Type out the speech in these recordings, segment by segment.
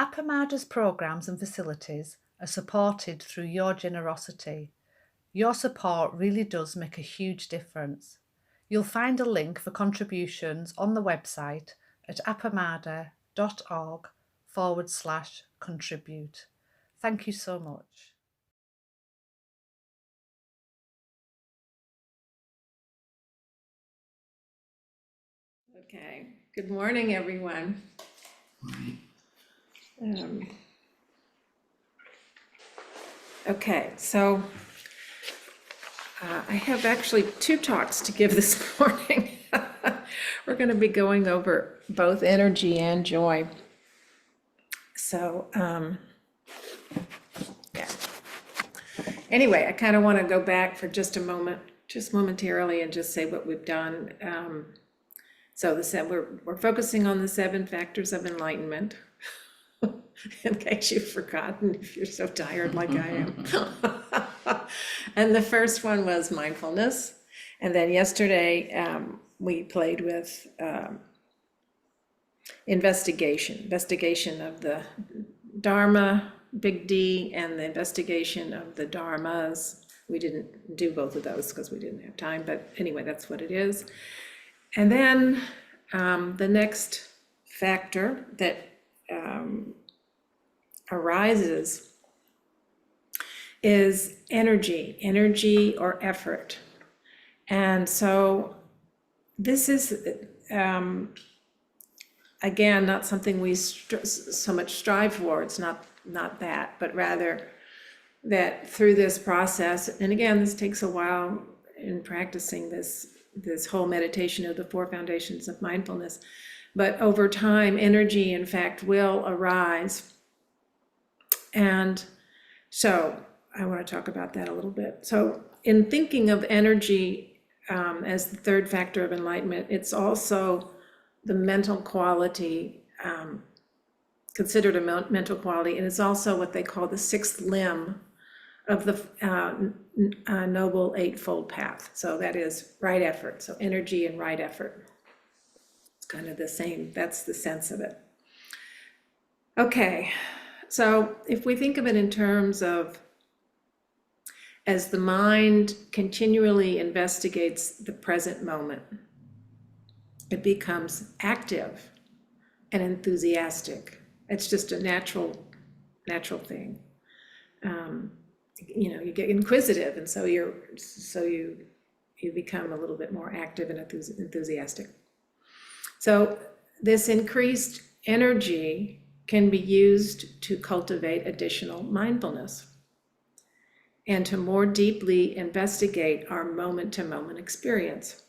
Appamada's programs and facilities are supported through your generosity. Your support really does make a huge difference. You'll find a link for contributions on the website at appamada.org/contribute. Thank you so much. Okay, good morning, everyone. Okay, so I have actually two talks to give this morning. We're going to be going over both energy and joy. So, yeah. Anyway, I kind of want to go back for just a moment, just momentarily, and just say what we've done. So we're focusing on the 7 factors of enlightenment. In case you've forgotten, if you're so tired like I am. And the first one was mindfulness. And then yesterday, we played with investigation of the Dharma, big D, and the investigation of the Dharmas. We didn't do both of those because we didn't have time, but anyway, that's what it is. And then the next factor that arises is energy or effort. And so this is, again, not something we so much strive for. It's not that, but rather that through this process, and again, this takes a while in practicing this whole meditation of the 4 foundations of mindfulness, but over time, energy, in fact, will arise. And so I want to talk about that a little bit. So in thinking of energy as the 3rd factor of enlightenment, it's also the mental quality, considered a mental quality, and it's also what they call the 6th limb of the Noble Eightfold Path. So that is right effort, so energy and right effort. It's kind of the same, that's the sense of it. Okay, so if we think of it in terms of as the mind continually investigates the present moment, it becomes active and enthusiastic. It's just a natural thing. You get inquisitive, and so you become a little bit more active and enthusiastic. So this increased energy can be used to cultivate additional mindfulness and to more deeply investigate our moment-to-moment experience.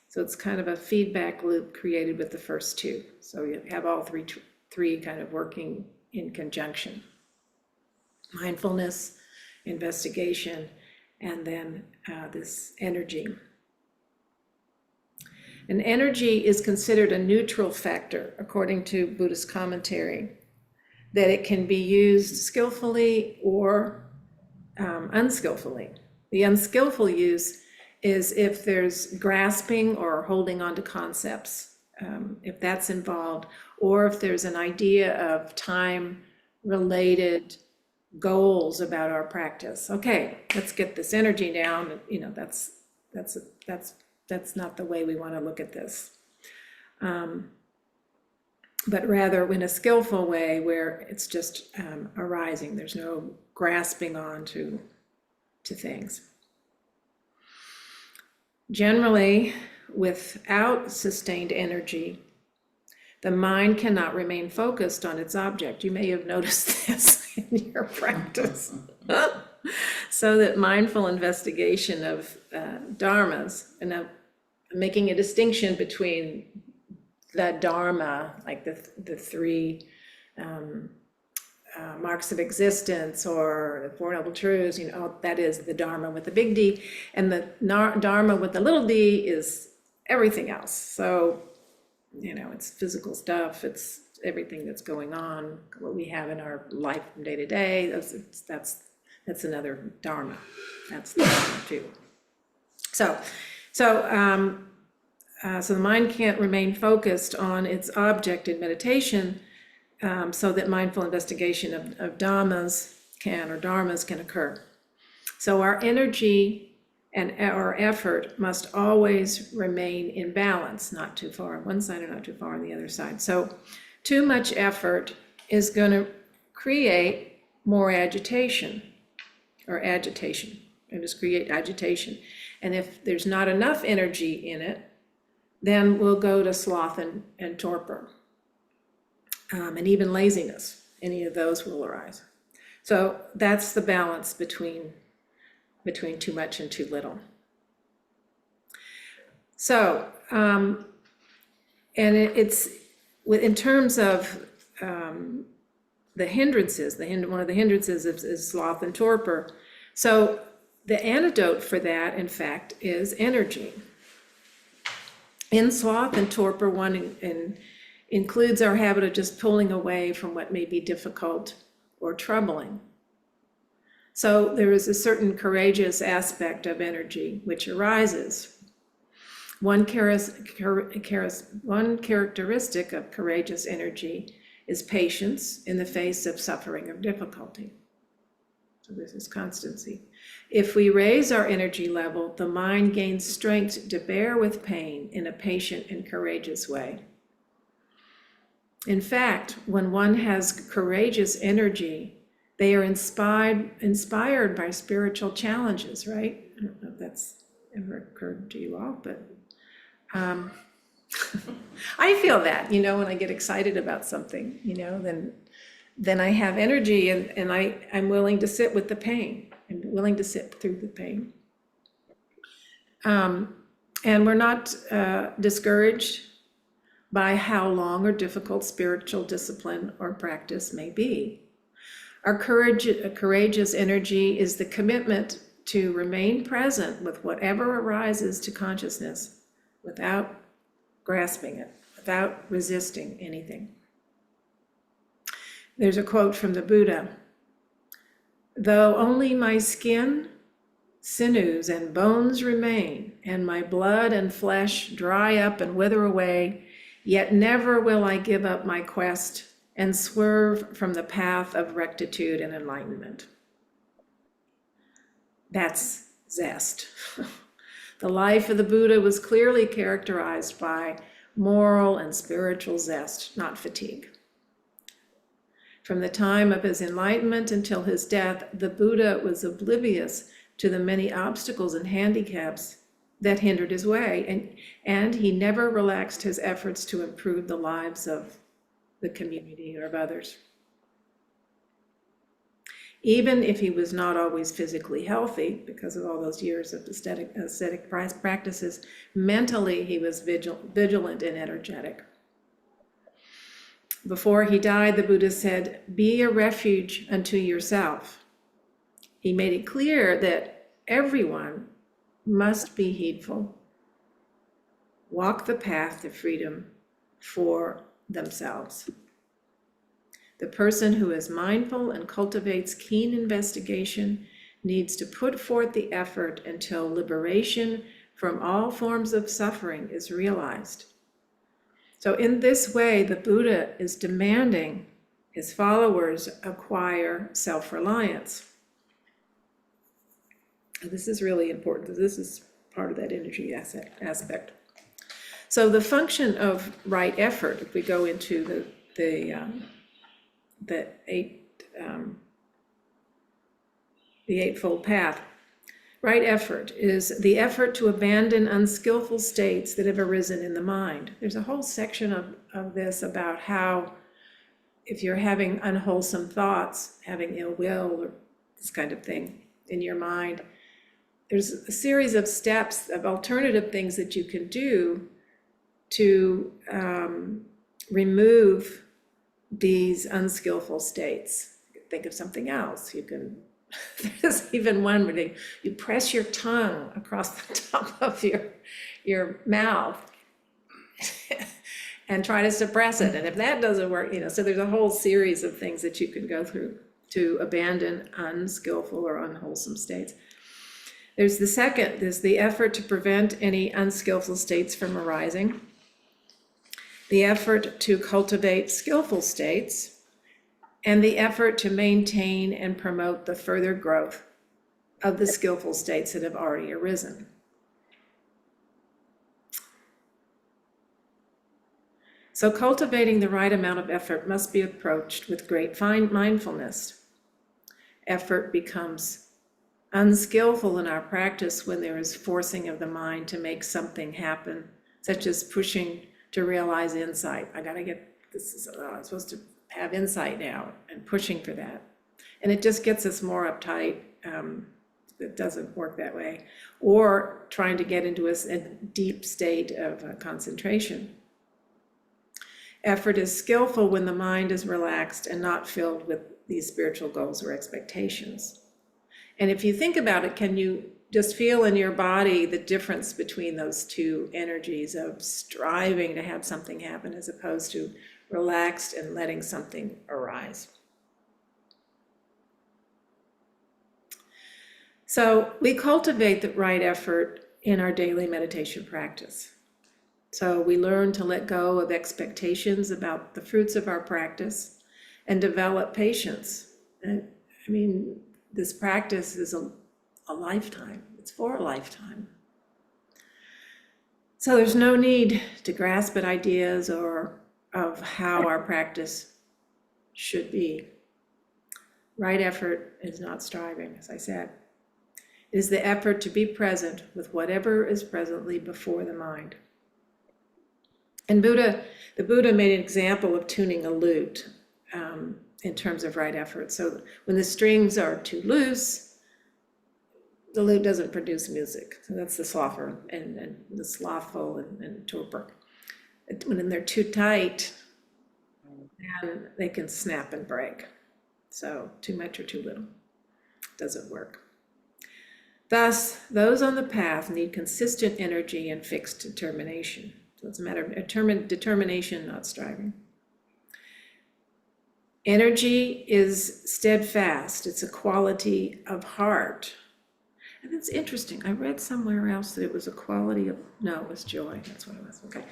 So it's kind of a feedback loop created with the first 2. So you have all three kind of working in conjunction. Mindfulness, investigation, and then this energy. And energy is considered a neutral factor, according to Buddhist commentary, that it can be used skillfully or unskillfully. The unskillful use is if there's grasping or holding on to concepts, if that's involved, or if there's an idea of time-related goals about our practice. Okay, let's get this energy down. That's not the way we want to look at this. But rather in a skillful way where it's just arising. There's no grasping on to things. Generally, without sustained energy, the mind cannot remain focused on its object. You may have noticed this in your practice. So that mindful investigation of dharmas, and now making a distinction between the dharma, like the 3 marks of existence or the 4 noble truths, that is the dharma with the big D, and the dharma with the little d is everything else. So it's physical stuff, it's everything that's going on, what we have in our life from day to day. That's another dharma. That's the dharma too. So the mind can't remain focused on its object in meditation so that mindful investigation of dhammas can occur. So our energy and our effort must always remain in balance, not too far on one side or not too far on the other side. So too much effort is going to create more agitation, and just create agitation. And if there's not enough energy in it, then we'll go to sloth and torpor, and even laziness. Any of those will arise. So that's the balance between too much and too little. So, and it's in terms of the hindrances, one of the hindrances is sloth and torpor. So the antidote for that, in fact, is energy. In sloth and torpor, one includes our habit of just pulling away from what may be difficult or troubling. So there is a certain courageous aspect of energy which arises. One characteristic of courageous energy is patience in the face of suffering or difficulty. So this is constancy. If we raise our energy level, the mind gains strength to bear with pain in a patient and courageous way. In fact, when one has courageous energy, they are inspired by spiritual challenges, right? I don't know if that's ever occurred to you all, but I feel that, when I get excited about something, then I have energy and I'm willing to sit with the pain. I'm willing to sit through the pain. And we're not discouraged by how long or difficult spiritual discipline or practice may be. Our courageous energy is the commitment to remain present with whatever arises to consciousness without grasping it, without resisting anything. There's a quote from the Buddha: "Though only my skin, sinews, and bones remain, and my blood and flesh dry up and wither away, yet never will I give up my quest and swerve from the path of rectitude and enlightenment." That's zest. The life of the Buddha was clearly characterized by moral and spiritual zest, not fatigue. From the time of his enlightenment until his death, the Buddha was oblivious to the many obstacles and handicaps that hindered his way, and he never relaxed his efforts to improve the lives of the community or of others. Even if he was not always physically healthy because of all those years of ascetic practices, mentally he was vigilant and energetic. Before he died, the Buddha said, "Be a refuge unto yourself." He made it clear that everyone must be heedful, walk the path to freedom for themselves. The person who is mindful and cultivates keen investigation needs to put forth the effort until liberation from all forms of suffering is realized. So in this way, the Buddha is demanding his followers acquire self-reliance. This is really important. This is part of that energy aspect. So the function of right effort, if we go into the Eightfold Path, right effort is the effort to abandon unskillful states that have arisen in the mind. There's a whole section of this about how if you're having unwholesome thoughts, having ill will or this kind of thing in your mind, there's a series of steps of alternative things that you can do to remove these unskillful states. You can think of something else. You can, there's even one where you press your tongue across the top of your mouth and try to suppress it. And if that doesn't work, so there's a whole series of things that you can go through to abandon unskillful or unwholesome states. There's the second, there's the effort to prevent any unskillful states from arising. the effort to cultivate skillful states, and the effort to maintain and promote the further growth of the skillful states that have already arisen. So cultivating the right amount of effort must be approached with great mindfulness. Effort becomes unskillful in our practice when there is forcing of the mind to make something happen, such as pushing to realize insight. I gotta get this, I'm supposed to have insight now, and pushing for that. And it just gets us more uptight. It doesn't work that way. Or trying to get into a deep state of concentration. Effort is skillful when the mind is relaxed and not filled with these spiritual goals or expectations. And if you think about it, can you just feel in your body the difference between those two energies of striving to have something happen as opposed to relaxed and letting something arise? So we cultivate the right effort in our daily meditation practice. So we learn to let go of expectations about the fruits of our practice and develop patience. And, I mean, this practice is a lifetime. It's for a lifetime. So there's no need to grasp at ideas or of how our practice should be. Right effort is not striving, as I said. It is the effort to be present with whatever is presently before the mind. And the Buddha made an example of tuning a lute in terms of right effort. So when the strings are too loose, the lute doesn't produce music. So that's the sloffer and the slothful and torpor. When they're too tight, then they can snap and break. So too much or too little doesn't work. Thus, those on the path need consistent energy and fixed determination. So it's a matter of determination, not striving. Energy is steadfast. It's a quality of heart. And it's interesting. I read somewhere else that it was a quality of, no, it was joy. That's what it was. Okay,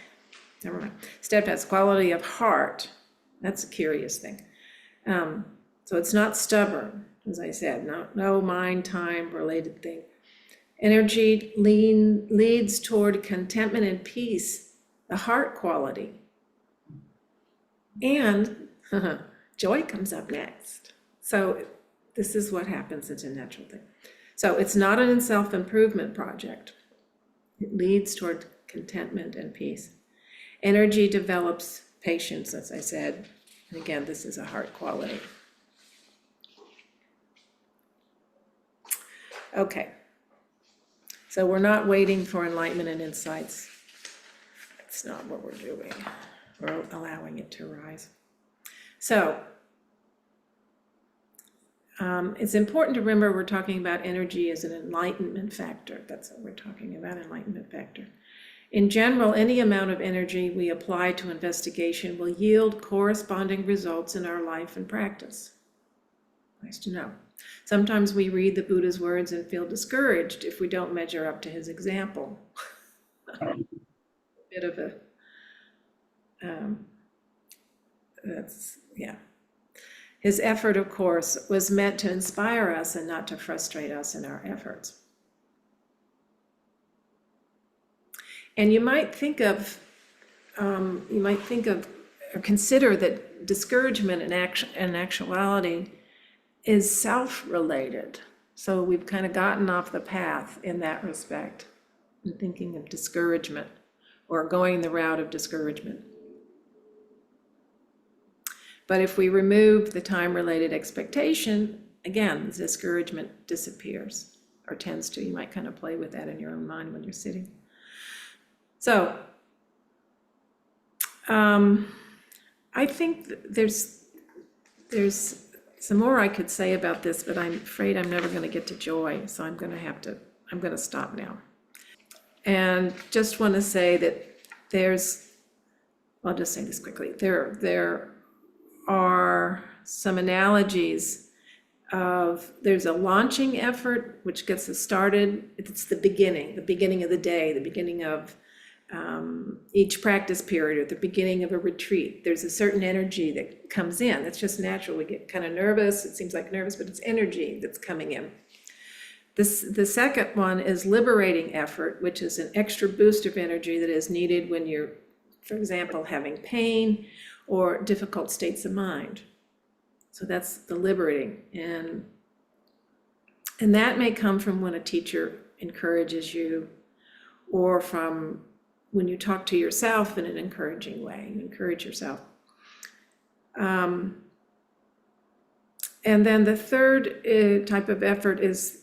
never mind. Steadfast, quality of heart. That's a curious thing. So it's not stubborn, as I said, no mind, time related thing. Energy leads toward contentment and peace, the heart quality. And joy comes up next. So this is what happens. It's a natural thing. So it's not an self-improvement project. It leads toward contentment and peace. Energy develops patience, as I said. And again, this is a heart quality. Okay. So we're not waiting for enlightenment and insights. That's not what we're doing. We're allowing it to rise. So it's important to remember we're talking about energy as an enlightenment factor. That's what we're talking about, enlightenment factor. In general, any amount of energy we apply to investigation will yield corresponding results in our life and practice. Nice to know. Sometimes we read the Buddha's words and feel discouraged if we don't measure up to his example. A bit of a, yeah. His effort, of course, was meant to inspire us and not to frustrate us in our efforts. And you might think of, or consider that discouragement in actuality is self-related. So we've kind of gotten off the path in that respect, in thinking of discouragement or going the route of discouragement. But if we remove the time-related expectation, again, the discouragement disappears, or tends to. You might kind of play with that in your own mind when you're sitting. So, I think there's some more I could say about this, but I'm afraid I'm never going to get to joy, so I'm going to stop now. And just want to say that I'll just say this quickly, there are some analogies of, there's a launching effort which gets us started. It's the beginning of the day, the beginning of each practice period or at the beginning of a retreat, there's a certain energy that comes in. That's just natural. We get kind of nervous. It seems like nervous, but it's energy that's coming in. The second one is liberating effort, which is an extra boost of energy that is needed when you're, for example, having pain or difficult states of mind. So that's the liberating. And that may come from when a teacher encourages you, or from when you talk to yourself in an encouraging way. You encourage yourself. And then the third type of effort is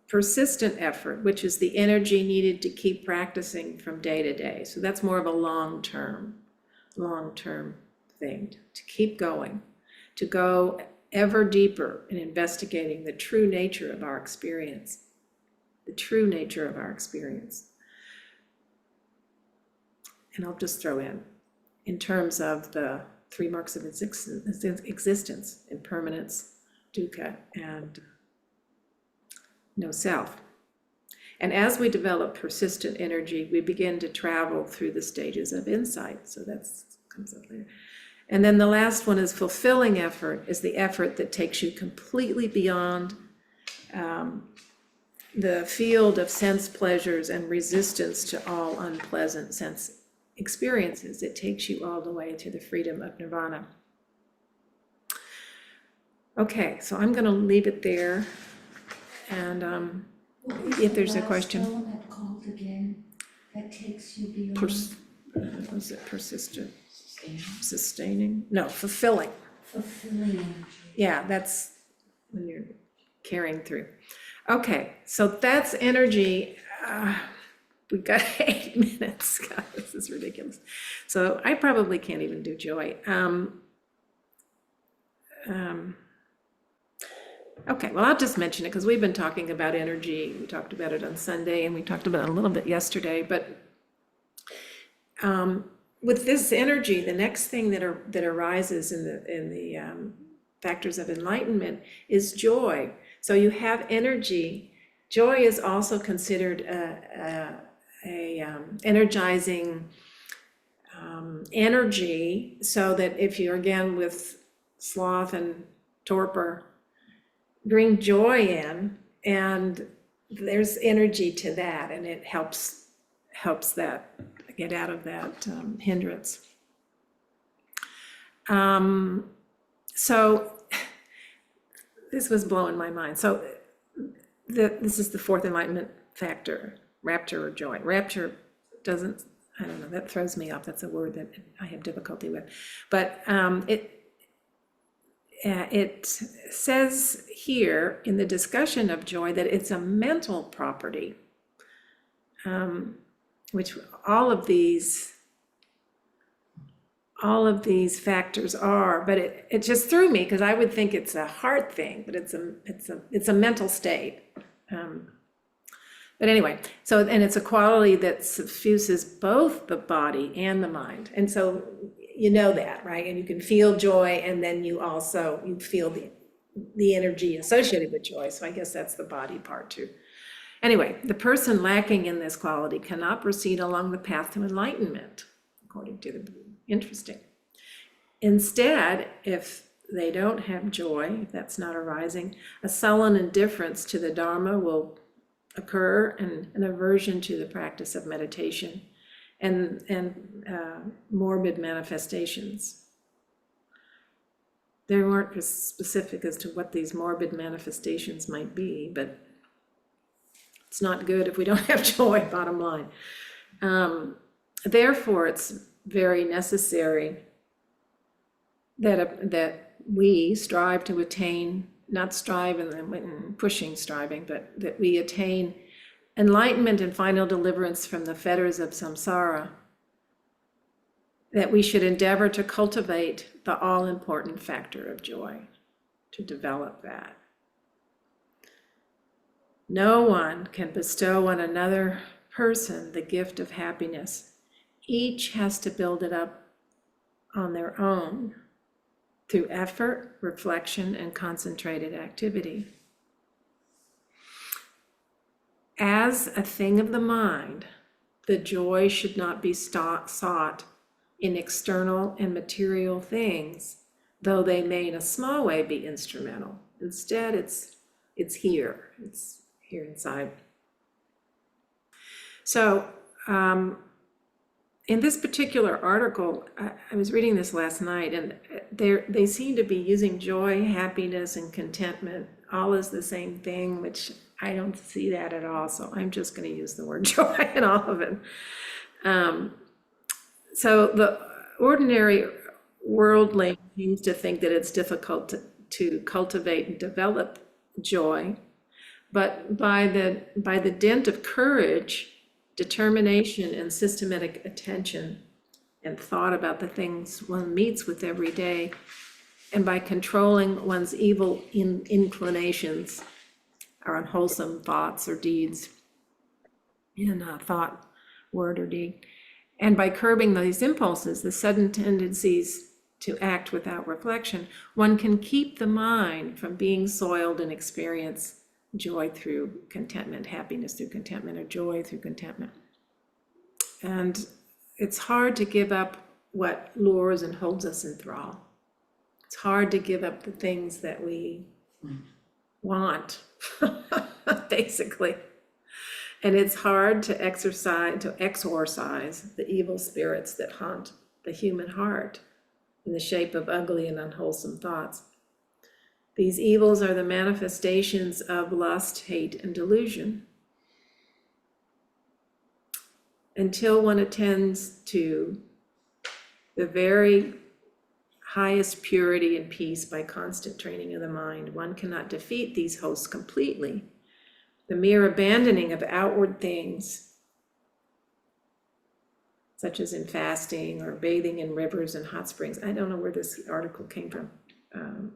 persistent effort, which is the energy needed to keep practicing from day to day. So that's more of a long-term thing, to keep going, to go ever deeper in investigating the true nature of our experience, And I'll just throw in terms of the 3 marks of existence, impermanence, dukkha, and no self. And as we develop persistent energy, we begin to travel through the stages of insight. So that comes up later. And then the last one is fulfilling effort, is the effort that takes you completely beyond the field of sense pleasures and resistance to all unpleasant sense experiences. It takes you all the way to the freedom of nirvana. Okay, so I'm going to leave it there. And if there's a question. What was the last that called again? That takes you beyond. Was it persistent? Sustaining? No, fulfilling. Fulfilling energy. Yeah, that's when you're carrying through. Okay, so that's energy. We've got 8 minutes. God, this is ridiculous. So I probably can't even do joy. Okay, well, I'll just mention it because we've been talking about energy. We talked about it on Sunday, and we talked about it a little bit yesterday. But with this energy, the next thing that arises in the factors of enlightenment is joy. So you have energy. Joy is also considered a energizing energy. So that if you're again with sloth and torpor, bring joy in, and there's energy to that, and it helps that get out of that hindrance. So this was blowing my mind. So this is the 4th enlightenment factor, rapture or joy. Rapture doesn't, I don't know, that throws me off. That's a word that I have difficulty with. But it says here in the discussion of joy that it's a mental property, which all of these factors are. But it just threw me because I would think it's a heart thing, but it's a mental state. But anyway, so, and it's a quality that suffuses both the body and the mind. And so you know that, right? And you can feel joy, and then you feel the energy associated with joy. So I guess that's the body part too. Anyway, the person lacking in this quality cannot proceed along the path to enlightenment, according to the Buddha. Interesting. Instead, if they don't have joy, if that's not arising, a sullen indifference to the Dharma will occur, and an aversion to the practice of meditation, and morbid manifestations. They weren't specific as to what these morbid manifestations might be, but it's not good if we don't have joy, bottom line. Therefore, it's very necessary that we strive to attain, not strive and pushing striving, but that we attain enlightenment and final deliverance from the fetters of samsara, that we should endeavor to cultivate the all-important factor of joy, to develop that. No one can bestow on another person the gift of happiness. Each has to build it up on their own through effort, reflection, and concentrated activity. As a thing of the mind, the joy should not be sought in external and material things, though they may in a small way be instrumental. Instead, it's here inside. So in this particular article, I was reading this last night, and they seem to be using joy, happiness, and contentment all as the same thing, which I don't see that at all. So I'm just going to use the word joy in all of it. So the ordinary worldling seems to think that it's difficult to cultivate and develop joy, but by the dint of courage, determination, and systematic attention and thought about the things one meets with every day, and by controlling one's evil inclinations or unwholesome thoughts or deeds in thought, word, or deed, and by curbing these impulses, the sudden tendencies to act without reflection, one can keep the mind from being soiled and experience joy through contentment, happiness through contentment, or joy through contentment. And it's hard to give up what lures and holds us in thrall. It's hard to give up the things that we want, basically. And it's hard to exorcise the evil spirits that haunt the human heart in the shape of ugly and unwholesome thoughts. These evils are the manifestations of lust, hate, and delusion. Until one attends to the very highest purity and peace by constant training of the mind, one cannot defeat these hosts completely. The mere abandoning of outward things, such as in fasting or bathing in rivers and hot springs. I don't know where this article came from,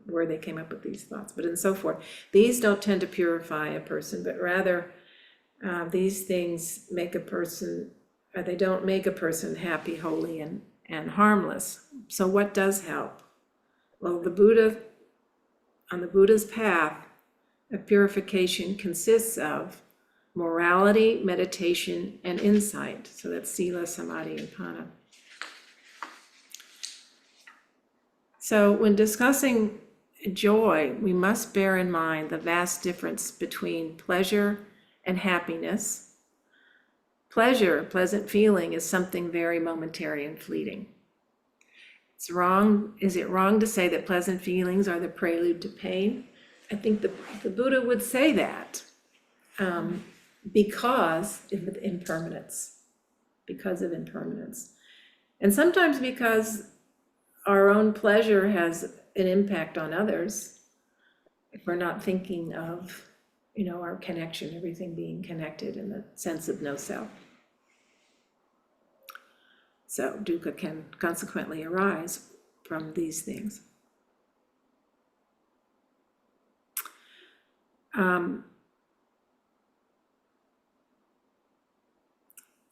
where they came up with these thoughts, but and so forth. These don't tend to purify a person, but rather these things make a person, or they don't make a person happy, holy, and harmless. So what does help? Well, on the Buddha's path of purification consists of morality, meditation, and insight. So that's sila, samadhi, and panna. So when discussing joy, we must bear in mind the vast difference between pleasure and happiness. Pleasure, a pleasant feeling, is something very momentary and fleeting. Is it wrong to say that pleasant feelings are the prelude to pain? I think the Buddha would say that because of impermanence. And sometimes because our own pleasure has an impact on others, if we're not thinking of, our connection, everything being connected in the sense of no self. So dukkha can consequently arise from these things.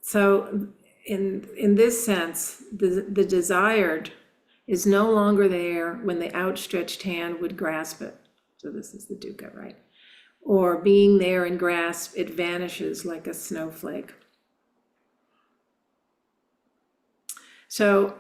So in this sense, the desired is no longer there when the outstretched hand would grasp it. So this is the dukkha, right? Or being there and grasp, it vanishes like a snowflake. So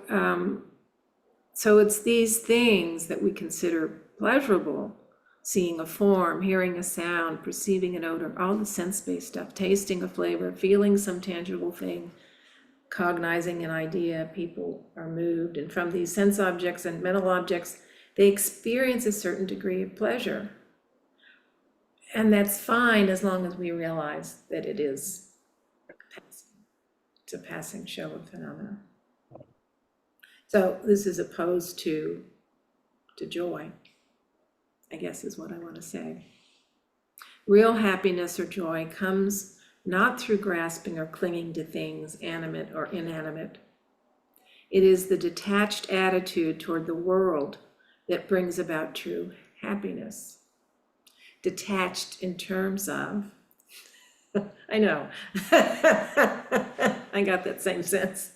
it's these things that we consider pleasurable: seeing a form, hearing a sound, perceiving an odor, all the sense-based stuff, tasting a flavor, feeling some tangible thing, cognizing an idea. People are moved, and from these sense objects and mental objects, they experience a certain degree of pleasure. And that's fine as long as we realize that it is a passing show of phenomena. So this is opposed to joy, I guess is what I want to say. Real happiness or joy comes not through grasping or clinging to things, animate or inanimate. It is the detached attitude toward the world that brings about true happiness. Detached in terms of, I know, I got that same sense.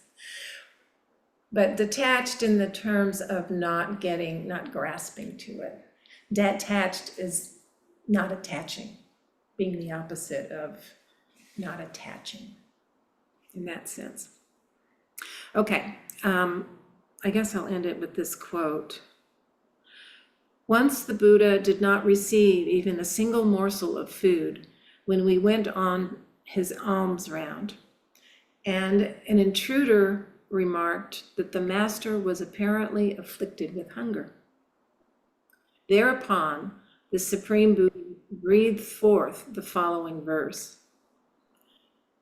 But detached in the terms of not grasping to it. Detached is not attaching, being the opposite of not attaching. in that sense. Okay, I guess I'll end it with this quote. Once the Buddha did not receive even a single morsel of food when we went on his alms round, and an intruder remarked that the master was apparently afflicted with hunger. Thereupon, the Supreme Buddha breathed forth the following verse.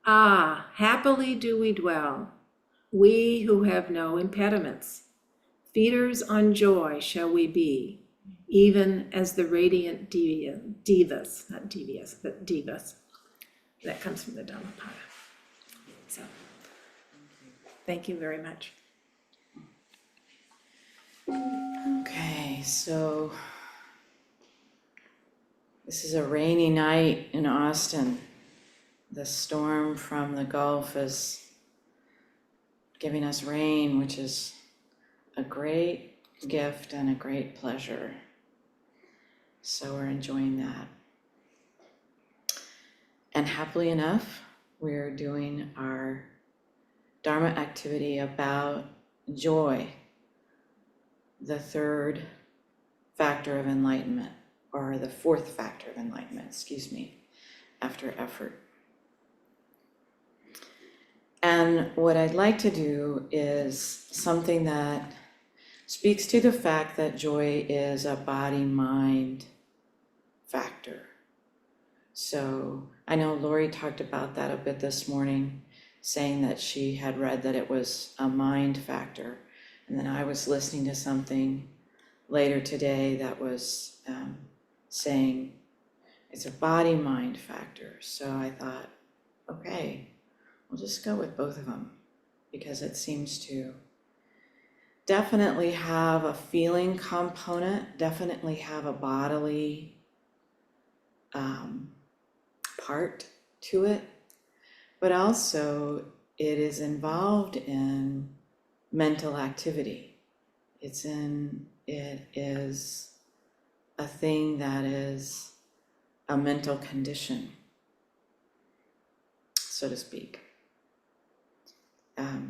Ah, happily do we dwell, we who have no impediments. Feeders on joy shall we be, even as the radiant divas, not devious, but divas. That comes from the Dhammapada. So, thank you very much. Okay, so this is a rainy night in Austin. The storm from the Gulf is giving us rain, which is a great gift and a great pleasure. So we're enjoying that. And happily enough, we're doing our Dharma activity about joy, the third factor of enlightenment, or the fourth factor of enlightenment, after effort. And what I'd like to do is something that speaks to the fact that joy is a body-mind factor. So I know Laurie talked about that a bit this morning, saying that she had read that it was a mind factor. And then I was listening to something later today that was saying it's a body-mind factor. So I thought, okay, we'll just go with both of them because it seems to definitely have a feeling component, definitely have a bodily part to it, but also it is involved in mental activity. It is a thing that is a mental condition, so to speak.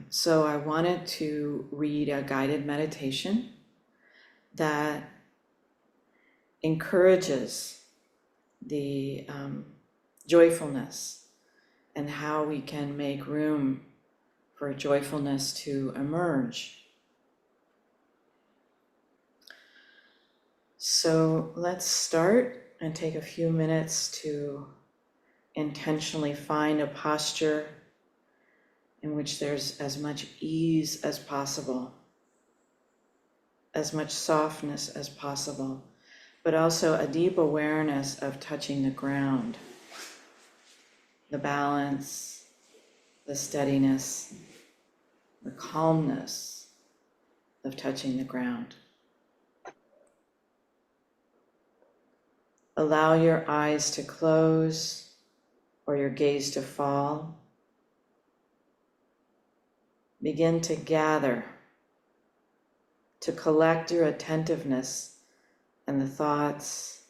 So I wanted to read a guided meditation that encourages the joyfulness and how we can make room for joyfulness to emerge. So let's start and take a few minutes to intentionally find a posture in which there's as much ease as possible, as much softness as possible, but also a deep awareness of touching the ground, the balance, the steadiness, the calmness of touching the ground. Allow your eyes to close or your gaze to fall. Begin to gather, to collect your attentiveness and the thoughts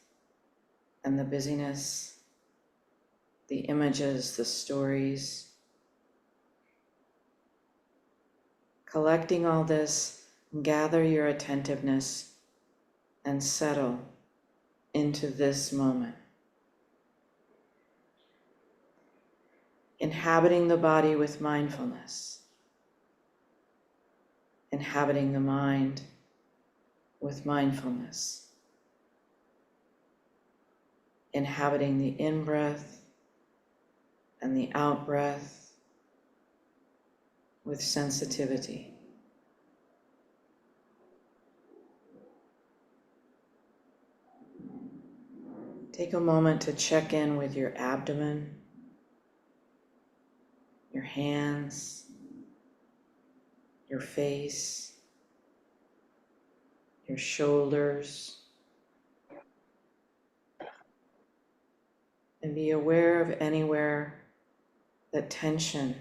and the busyness, the images, the stories. Collecting all this, gather your attentiveness and settle into this moment. Inhabiting the body with mindfulness. Inhabiting the mind with mindfulness. Inhabiting the in-breath and the out-breath with sensitivity. Take a moment to check in with your abdomen, your hands, your face, your shoulders, and be aware of anywhere that tension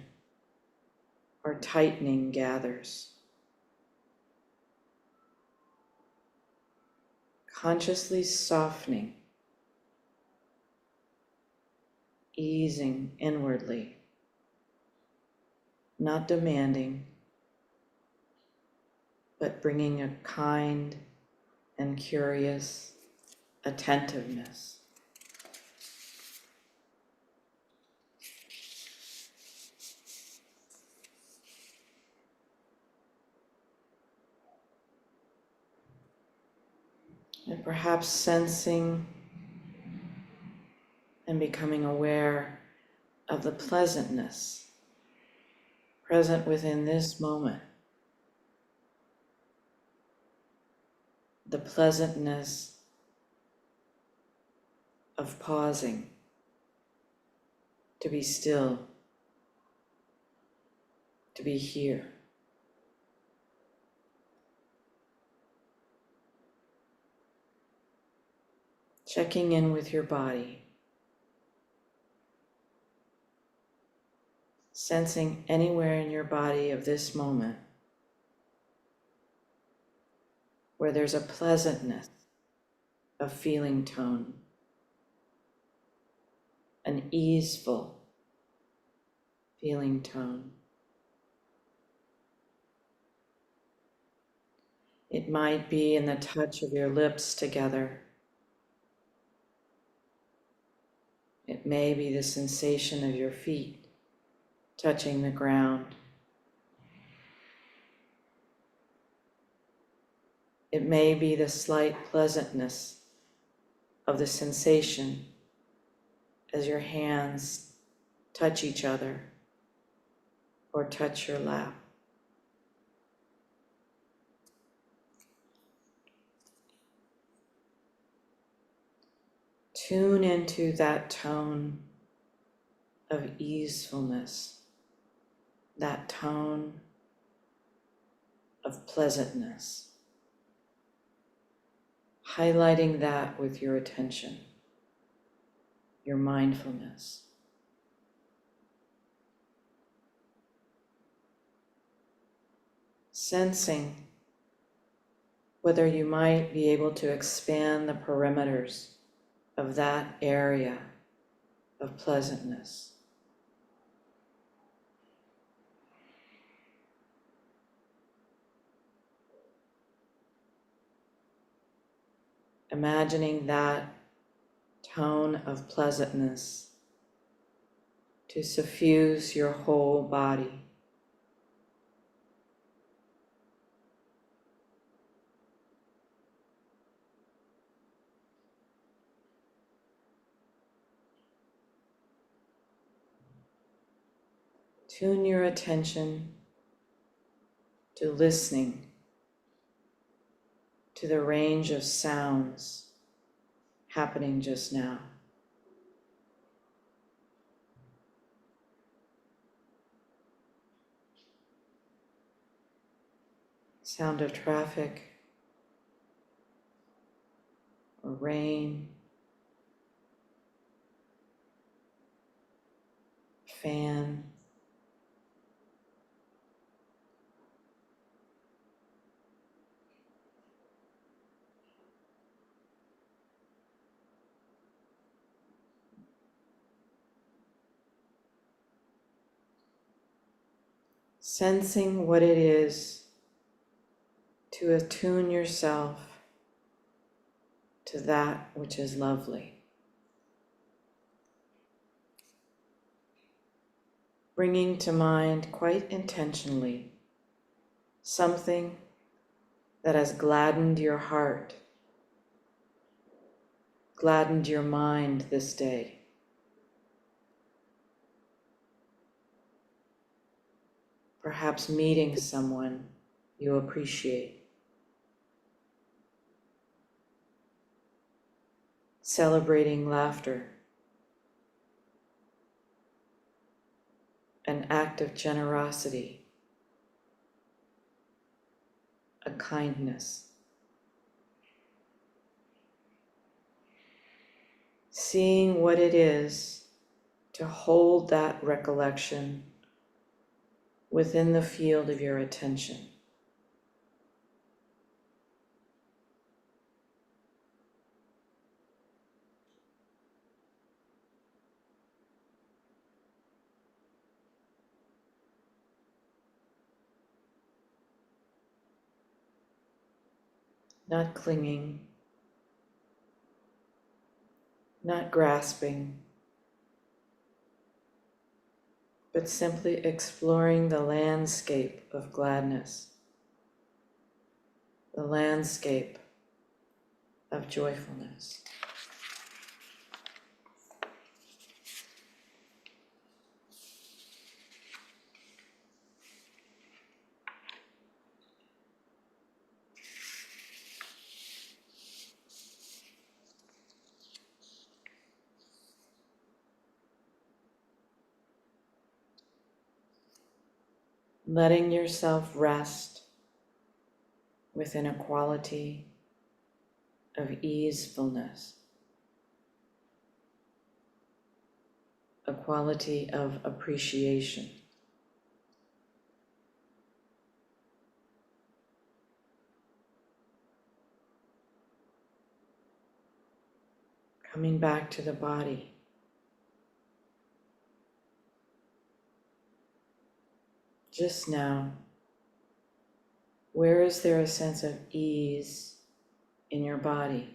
or tightening gathers. Consciously softening, easing inwardly. not demanding, but bringing a kind and curious attentiveness. And perhaps sensing and becoming aware of the pleasantness present within this moment. The pleasantness of pausing, to be still, to be here. Checking in with your body, sensing anywhere in your body of this moment where there's a pleasantness of feeling tone, an easeful feeling tone. It might be in the touch of your lips together. It may be the sensation of your feet touching the ground. It may be the slight pleasantness of the sensation as your hands touch each other or touch your lap. Tune into that tone of easefulness, that tone of pleasantness, highlighting that with your attention, your mindfulness. Sensing whether you might be able to expand the perimeters of that area of pleasantness. Imagining that tone of pleasantness to suffuse your whole body. Tune your attention to listening to the range of sounds happening just now. Sound of traffic or rain, fan. Sensing what it is to attune yourself to that which is lovely. Bringing to mind quite intentionally something that has gladdened your heart, gladdened your mind this day. Perhaps meeting someone you appreciate. Celebrating laughter. An act of generosity. A kindness. Seeing what it is to hold that recollection within the field of your attention. not clinging, not grasping, but simply exploring the landscape of gladness, the landscape of joyfulness. Letting yourself rest within a quality of easefulness, a quality of appreciation. Coming back to the body. Just now, where is there a sense of ease in your body?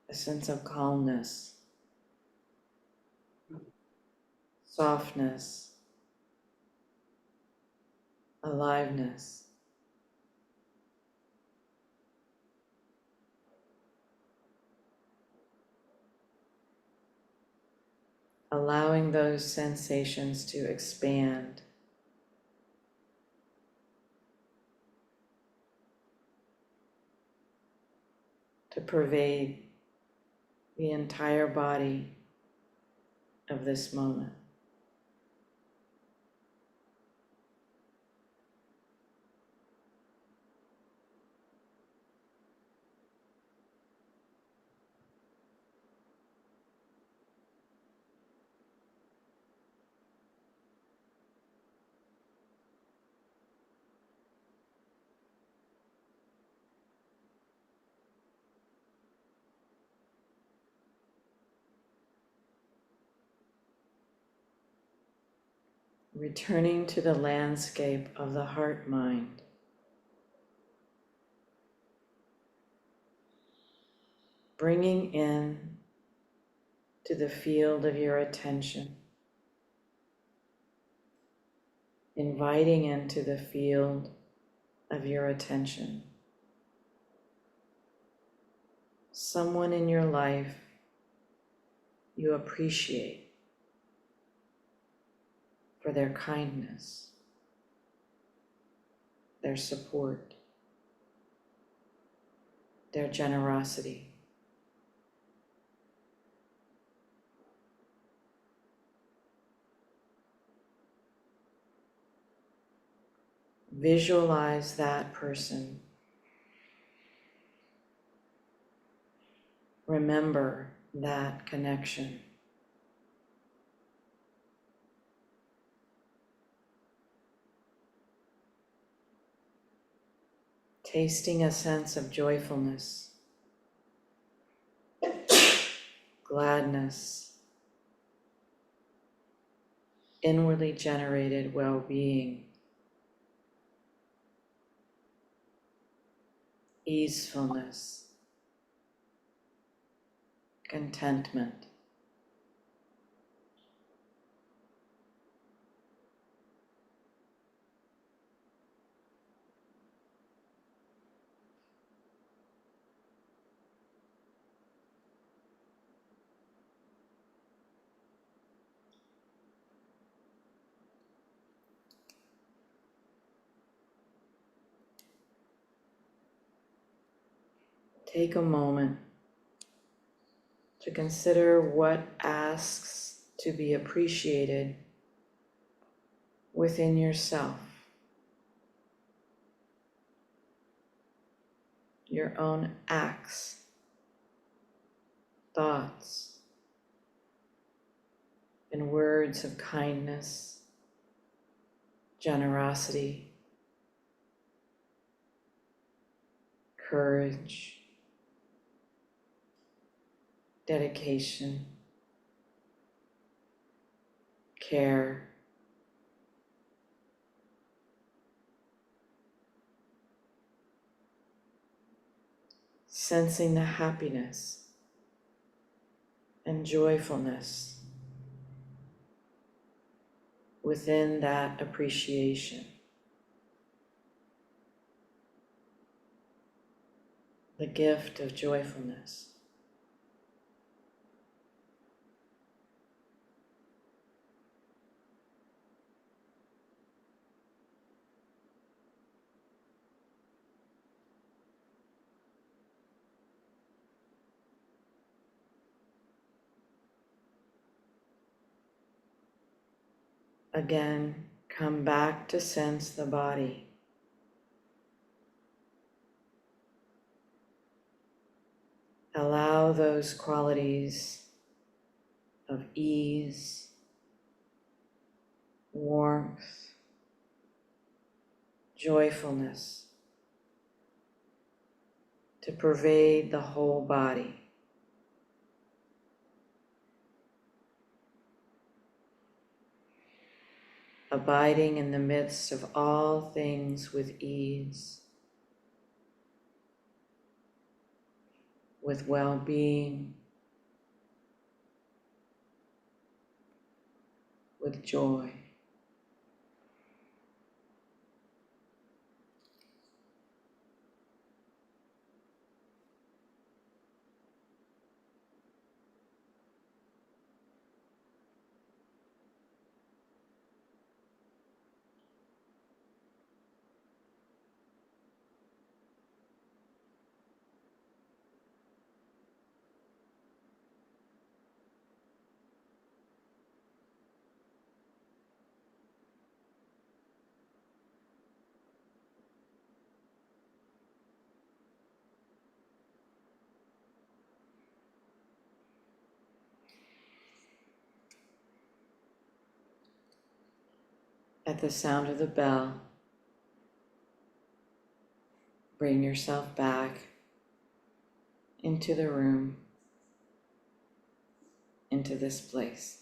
A sense of calmness, softness, aliveness. Allowing those sensations to expand, to pervade the entire body of this moment. Returning to the landscape of the heart-mind. Bringing in to the field of your attention. Inviting into the field of your attention someone in your life you appreciate for their kindness, their support, their generosity. Visualize that person. Remember that connection. Tasting a sense of joyfulness, gladness, inwardly generated well-being, easefulness, contentment. Take a moment to consider what asks to be appreciated within yourself, your own acts, thoughts, and words of kindness, generosity, courage, dedication, care. sensing the happiness and joyfulness within that appreciation. The gift of joyfulness. Again, come back to sense the body. Allow those qualities of ease, warmth, joyfulness to pervade the whole body. Abiding in the midst of all things with ease, with well-being, with joy. At the sound of the bell, bring yourself back into the room, into this place.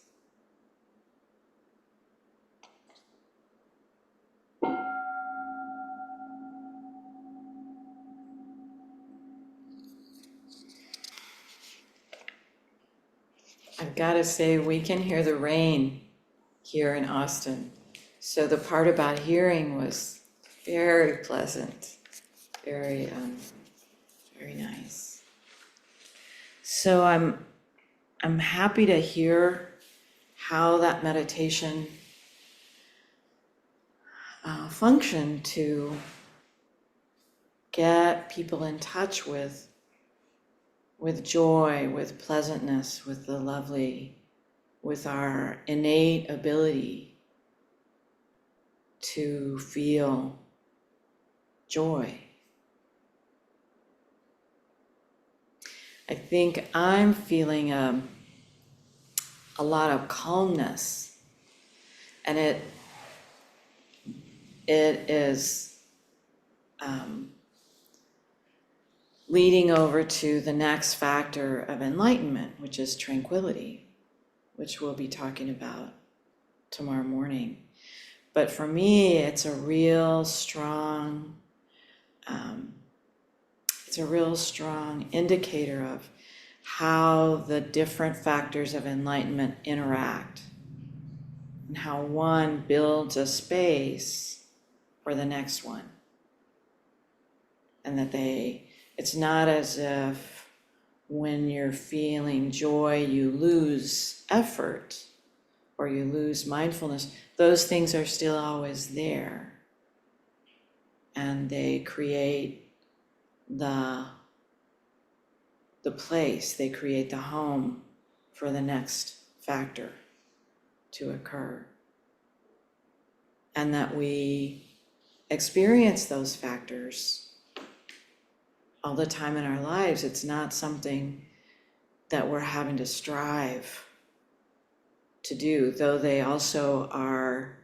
I've got to say, we can hear the rain here in Austin. So the part about hearing was very pleasant, very, very nice. So I'm happy to hear how that meditation functioned to get people in touch with joy, with pleasantness, with the lovely, with our innate ability to feel joy. I think I'm feeling a lot of calmness, and it is leading over to the next factor of enlightenment, which is tranquility, which we'll be talking about tomorrow morning. But for me, it's a real strong indicator of how the different factors of enlightenment interact and how one builds a space for the next one. And that it's not as if when you're feeling joy, you lose effort or you lose mindfulness. Those things are still always there. And they create the place, they create the home for the next factor to occur. And that we experience those factors all the time in our lives. It's not something that we're having to strive to do, though they also are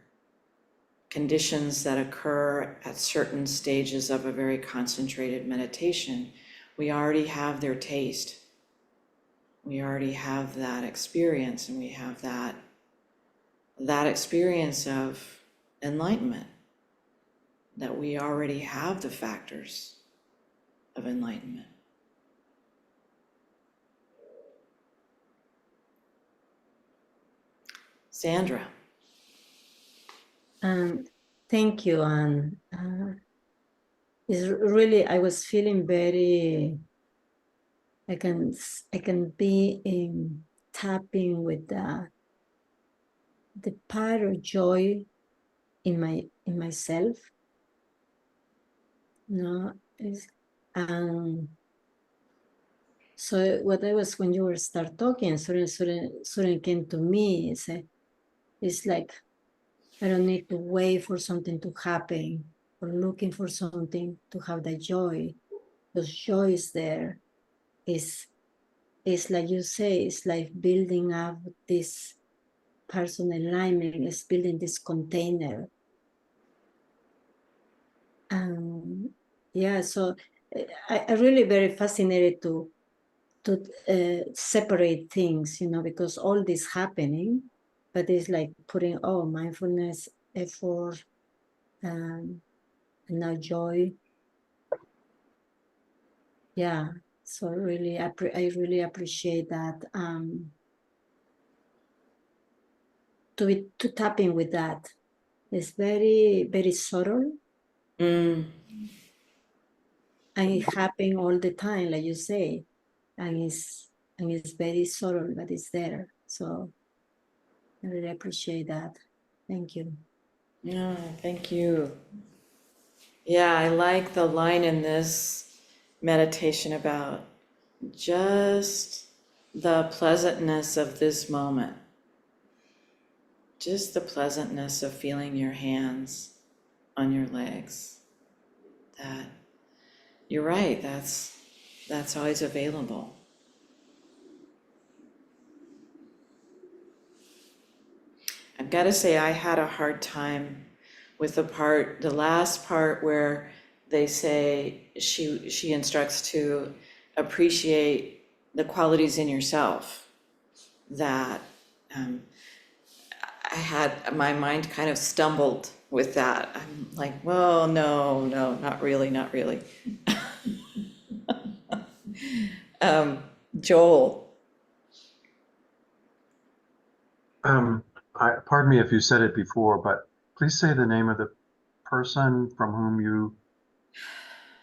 conditions that occur at certain stages of a very concentrated meditation. We already have their taste. We already have that experience, and we have that experience of enlightenment, that we already have the factors of enlightenment. Sandra. Thank you, and it's really, I was feeling very, I can be tapping with the part of joy in myself. No, so what I was, when you were start talking, suddenly came to me. It's like I don't need to wait for something to happen or looking for something to have the joy. Because joy is there. It's like you say, it's like building up this personal alignment, it's building this container. Yeah, so I really very fascinated to separate things, because all this happening, but it's like putting, mindfulness, effort, and now joy. Yeah, so really, I really appreciate that. To tap in with that. It's very, very subtle. Mm. And it happens all the time, like you say. And it's very subtle, but it's there. So I really appreciate that. Thank you. Yeah, thank you. Yeah, I like the line in this meditation about just the pleasantness of this moment. Just the pleasantness of feeling your hands on your legs. That you're right, that's always available. I've got to say I had a hard time with the last part where they say she instructs to appreciate the qualities in yourself. That I had my mind kind of stumbled with that. I'm like, well, no, not really, not really. Joel. Pardon me if you said it before, but please say the name of the person from whom you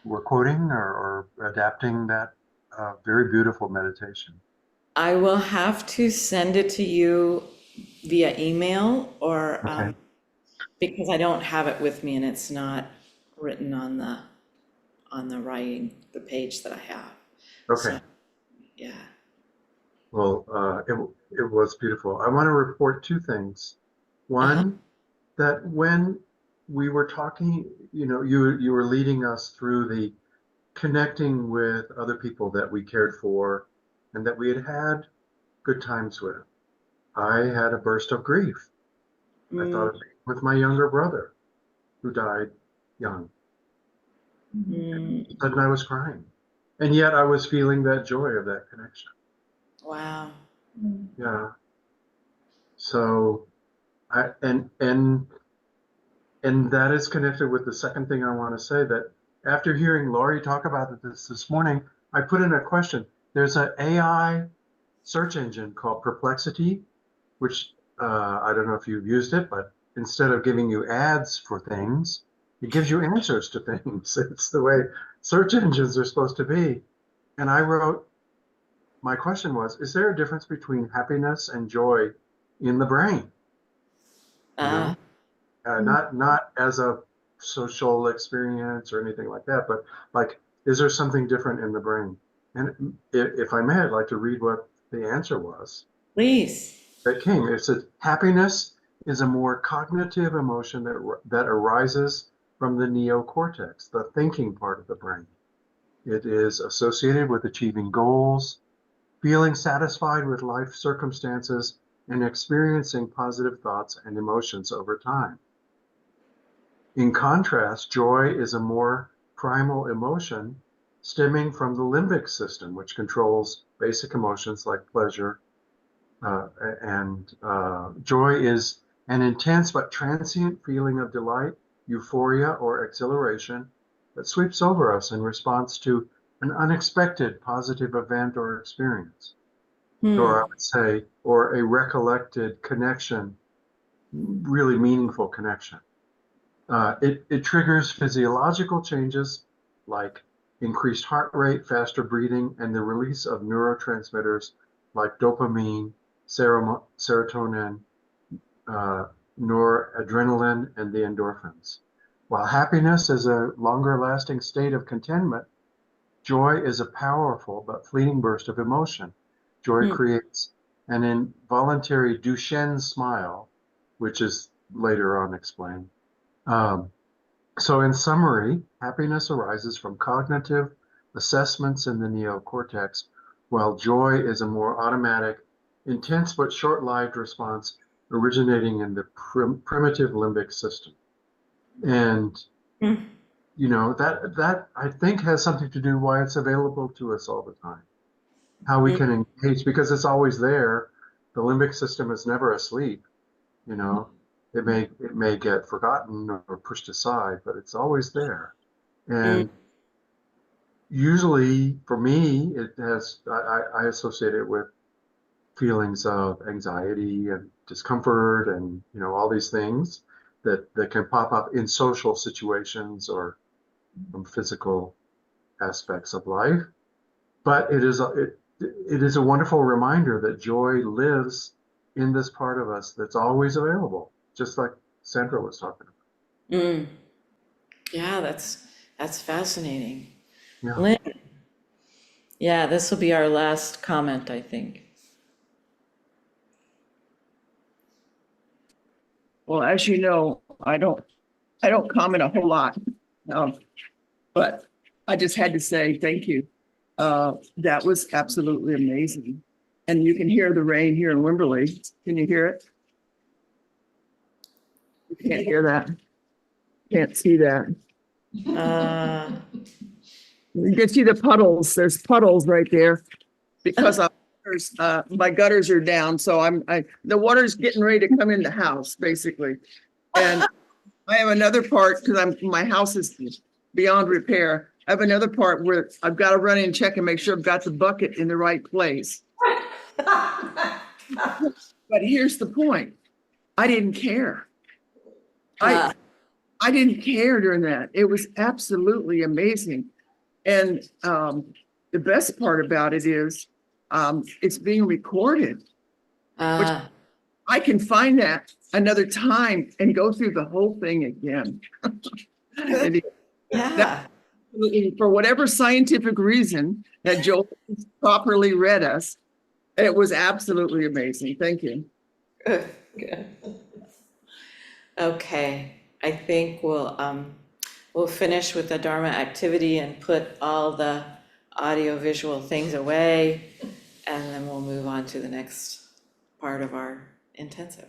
were quoting or adapting that very beautiful meditation. I will have to send it to you via email or Okay. because I don't have it with me and it's not written on the writing, the page that I have. Okay. So, yeah. Well, it was beautiful. I want to report two things. One, that when we were talking, you were leading us through the connecting with other people that we cared for and that we had had good times with. I had a burst of grief. I thought of being with my younger brother who died young. Mm, Sudden I was crying. And yet I was feeling that joy of that connection. wow. Yeah. So and that is connected with the second thing I want to say, that after hearing Laurie talk about this morning, I put in a question. There's an AI search engine called Perplexity, which I don't know if you've used it, but instead of giving you ads for things, it gives you answers to things. It's the way search engines are supposed to be. And I wrote, my question was, is there a difference between happiness and joy in the brain? You know, not as a social experience or anything like that, but like, is there something different in the brain? And if I may, I'd like to read what the answer was. Please. That came. It said, happiness is a more cognitive emotion that arises from the neocortex, the thinking part of the brain. It is associated with achieving goals, feeling satisfied with life circumstances, and experiencing positive thoughts and emotions over time. In contrast, joy is a more primal emotion stemming from the limbic system, which controls basic emotions like pleasure, and joy is an intense but transient feeling of delight, euphoria, or exhilaration that sweeps over us in response to an unexpected positive event or experience. Or I would say, or a recollected connection really meaningful connection. It triggers physiological changes like increased heart rate, faster breathing, and the release of neurotransmitters like dopamine, serotonin, noradrenaline, and the endorphins. While happiness is a longer lasting state of contentment, joy is a powerful but fleeting burst of emotion. Joy creates an involuntary Duchenne smile, which is later on explained. So in summary, happiness arises from cognitive assessments in the neocortex, while joy is a more automatic, intense but short-lived response originating in the primitive limbic system. And you know, that I think has something to do why it's available to us all the time. How we can engage, because it's always there. The limbic system is never asleep, you know. It may get forgotten or pushed aside, but it's always there. And usually for me, it has I associate it with feelings of anxiety and discomfort and you know all these things that can pop up in social situations or from physical aspects of life. But it is a wonderful reminder that joy lives in this part of us that's always available, just like Sandra was talking about. Yeah, that's fascinating. Yeah. Lynn, yeah, this will be our last comment, I think. Well, as you know, I don't comment a whole lot. But I just had to say thank you. That was absolutely amazing. And you can hear the rain here in Wimberley. Can you hear it? You can't hear that. Can't see that. You can see the puddles. There's puddles right there because my gutters are down. So the water's getting ready to come in the house, basically. And I have another part because my house is beyond repair. I have another part where I've got to run in and check and make sure I've got the bucket in the right place. But here's the point. I didn't care. I didn't care during that. It was absolutely amazing. And the best part about it is it's being recorded, which I can find that another time and go through the whole thing again. Yeah. For whatever scientific reason that Joel properly read us, it was absolutely amazing. Thank you. Good. Okay, I think we'll finish with the Dharma activity and put all the audio visual things away, and then we'll move on to the next part of our intensive.